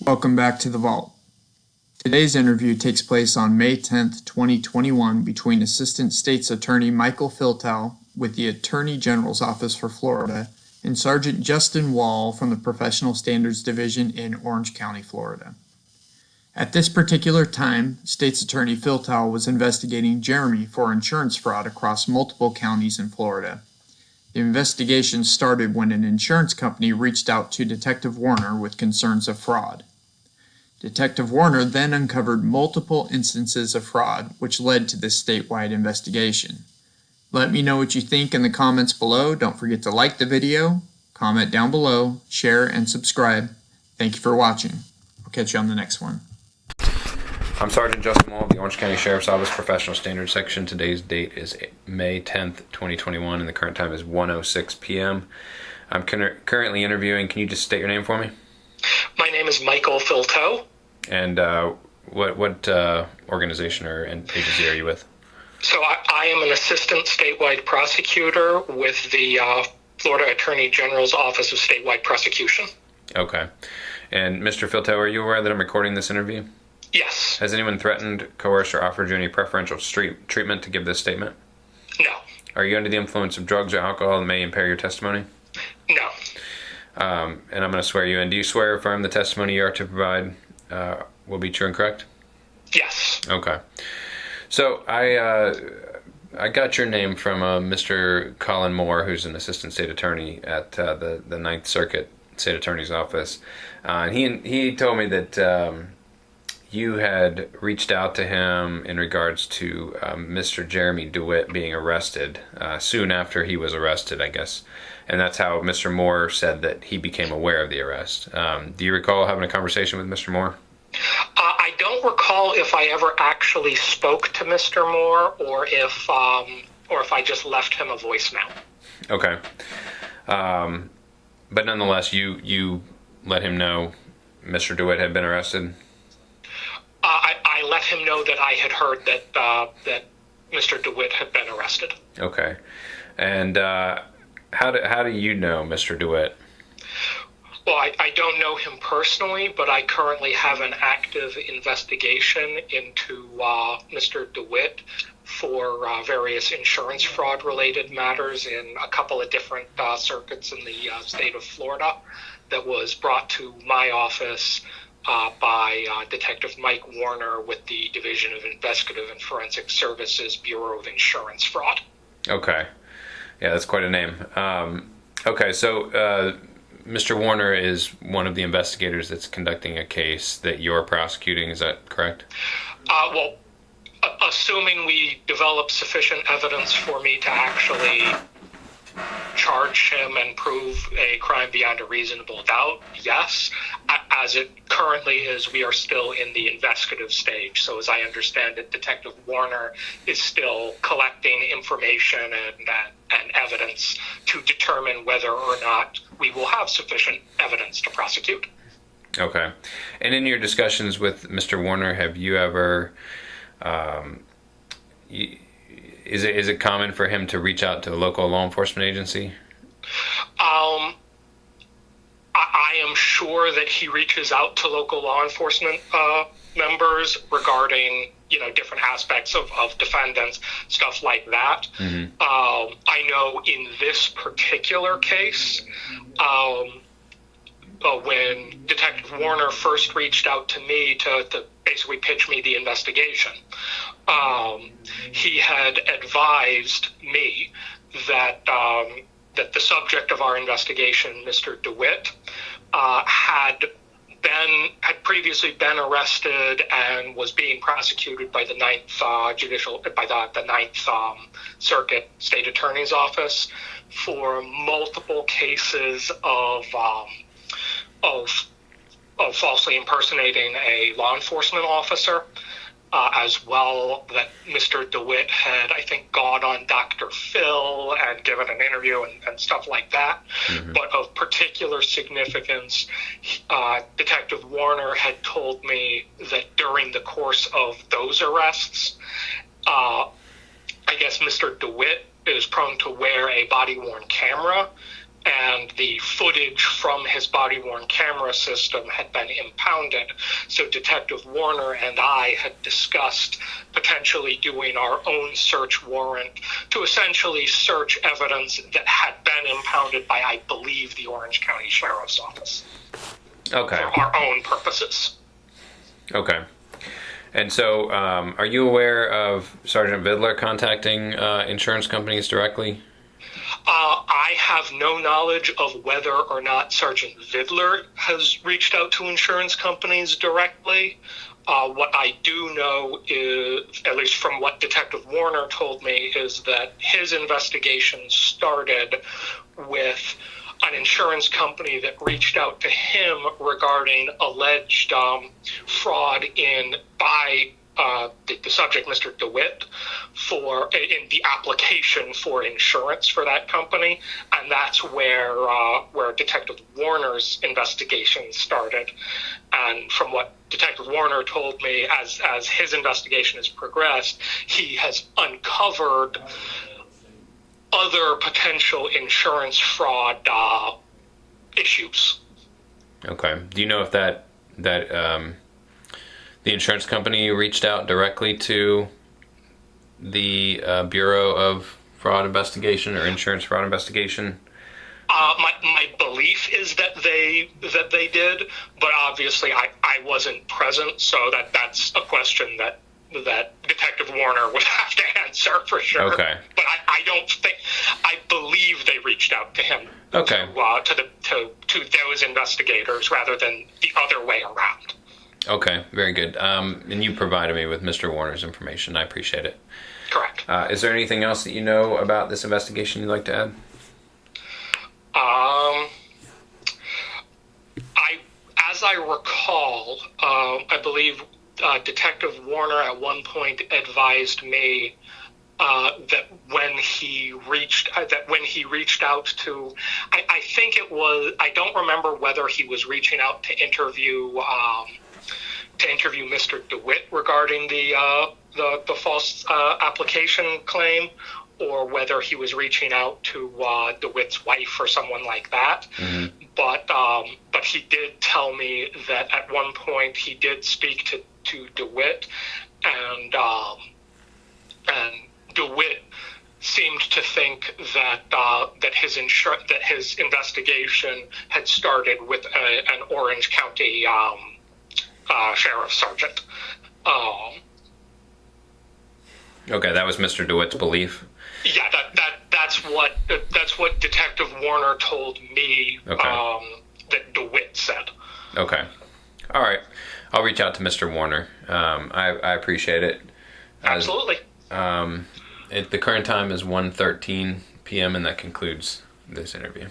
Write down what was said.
Welcome back to the Vault. Today's interview takes place on May 10th, 2021 between Assistant State's Attorney Michael Filteu with the Attorney General's Office for Florida and Sergeant Justin Wall from the Professional Standards Division in Orange County, Florida. At this particular time, State's Attorney Filteu was investigating Jeremy for insurance fraud across multiple counties in Florida. The investigation started when an insurance company reached out to Detective Warner with concerns of fraud. Detective Warner then uncovered multiple instances of fraud, which led to this statewide investigation. Let me know what you think in the comments below. Don't forget to like the video, comment down below, share, and subscribe. Thank you for watching. I'll catch you on the next one. I'm Sergeant Justin Wall of the Orange County Sheriff's Office Professional Standards Section. Today's date is May 10th, 2021, and the current time is 1:06 p.m. I'm currently interviewing. Can you just state your name for me? My name is Michael Filteau. And what organization or agency are you with? So I am an assistant statewide prosecutor with the Florida Attorney General's Office of Statewide Prosecution. Okay. And Mr. Filteau, are you aware that I'm recording this interview? Yes. Has anyone threatened, coerced, or offered you any preferential treatment to give this statement? No. Are you under the influence of drugs or alcohol that may impair your testimony? No. And I'm going to swear you in. Do you swear or affirm the testimony you are to provide will be true and correct? Yes. Okay. So I got your name from Mr. Colin Moore, who's an assistant state attorney at the Ninth Circuit State Attorney's Office. And he told me that you had reached out to him in regards to Mr. Jeremy Dewitte being arrested soon after he was arrested, I guess. And that's how Mr. Moore said that he became aware of the arrest. Do you recall having a conversation with Mr. Moore? I don't recall if I ever actually spoke to Mr. Moore or if I just left him a voicemail. Okay. But nonetheless, you let him know Mr. Dewitte had been arrested? I let him know that I had heard that Mr. Dewitte had been arrested. Okay. And how do you know Mr. Dewitte? Well, I don't know him personally, but I currently have an active investigation into Mr. Dewitte for various insurance fraud-related matters in a couple of different circuits in the state of Florida that was brought to my office by Detective Mike Warner with the Division of Investigative and Forensic Services, Bureau of Insurance Fraud. Okay. Yeah, that's quite a name. Okay, so Mr. Warner is one of the investigators that's conducting a case that you're prosecuting. Is that correct? Well, assuming we develop sufficient evidence for me to actually charge him and prove a crime beyond a reasonable doubt, yes. As it currently is, we are still in the investigative stage. So as I understand it, Detective Warner is still collecting information and evidence to determine whether or not we will have sufficient evidence to prosecute. Okay. And in your discussions with Mr. Warner, have you ever... Is it common for him to reach out to the local law enforcement agency? I am sure that he reaches out to local law enforcement members regarding, different aspects of defendants, stuff like that. Mm-hmm. I know in this particular case, when Detective Warner first reached out to me to basically pitch me the investigation, he had advised me that the subject of our investigation, Mr. Dewitte, had previously been arrested and was being prosecuted by the Ninth Circuit State Attorney's Office for multiple cases of falsely impersonating a law enforcement officer. As well, that Mr. Dewitte had, I think, gone on Dr. Phil and given an interview and stuff like that. Mm-hmm. But of particular significance, Detective Warner had told me that during the course of those arrests, I guess Mr. Dewitte is prone to wear a body-worn camera and the footage from his body-worn camera system had been impounded. So Detective Warner and I had discussed potentially doing our own search warrant to essentially search evidence that had been impounded by, I believe, the Orange County Sheriff's Office. Okay. For our own purposes. Okay. And so, are you aware of Sergeant Vidler contacting insurance companies directly? I have no knowledge of whether or not Sergeant Vidler has reached out to insurance companies directly. What I do know is, at least from what Detective Warner told me, is that his investigation started with an insurance company that reached out to him regarding alleged fraud by the subject, Mr. Dewitte, in the application for insurance for that company, and that's where Detective Warner's investigation started. And from what Detective Warner told me, as his investigation has progressed, he has uncovered other potential insurance fraud issues. Okay. Do you know if that the insurance company reached out directly to the Bureau of Fraud Investigation or Insurance Fraud Investigation? My belief is that they did, but obviously I wasn't present, so that's a question that Detective Warner would have to answer for sure. Okay. But I believe they reached out to him. Okay. To those investigators rather than the other way around. Okay, very good. And you provided me with Mr. Warner's information. I appreciate it. Correct. Is there anything else that you know about this investigation you'd like to add? As I recall, I believe Detective Warner at one point advised me that when he reached out to, I think it was, I don't remember whether he was reaching out to interview Mr. Dewitte regarding the false application claim, or whether he was reaching out to DeWitte's wife or someone like that. Mm-hmm. But he did tell me that at one point he did speak to DeWitte, and DeWitte seemed to think that his investigation had started with an Orange County sheriff sergeant. Okay, that was Mr. DeWitte's belief. Yeah, that's what Detective Warner told me. Okay. That DeWitte said. Okay, all right. I'll reach out to Mr. Warner. I appreciate it. Absolutely. The current time is 1:13 p.m. and that concludes this interview.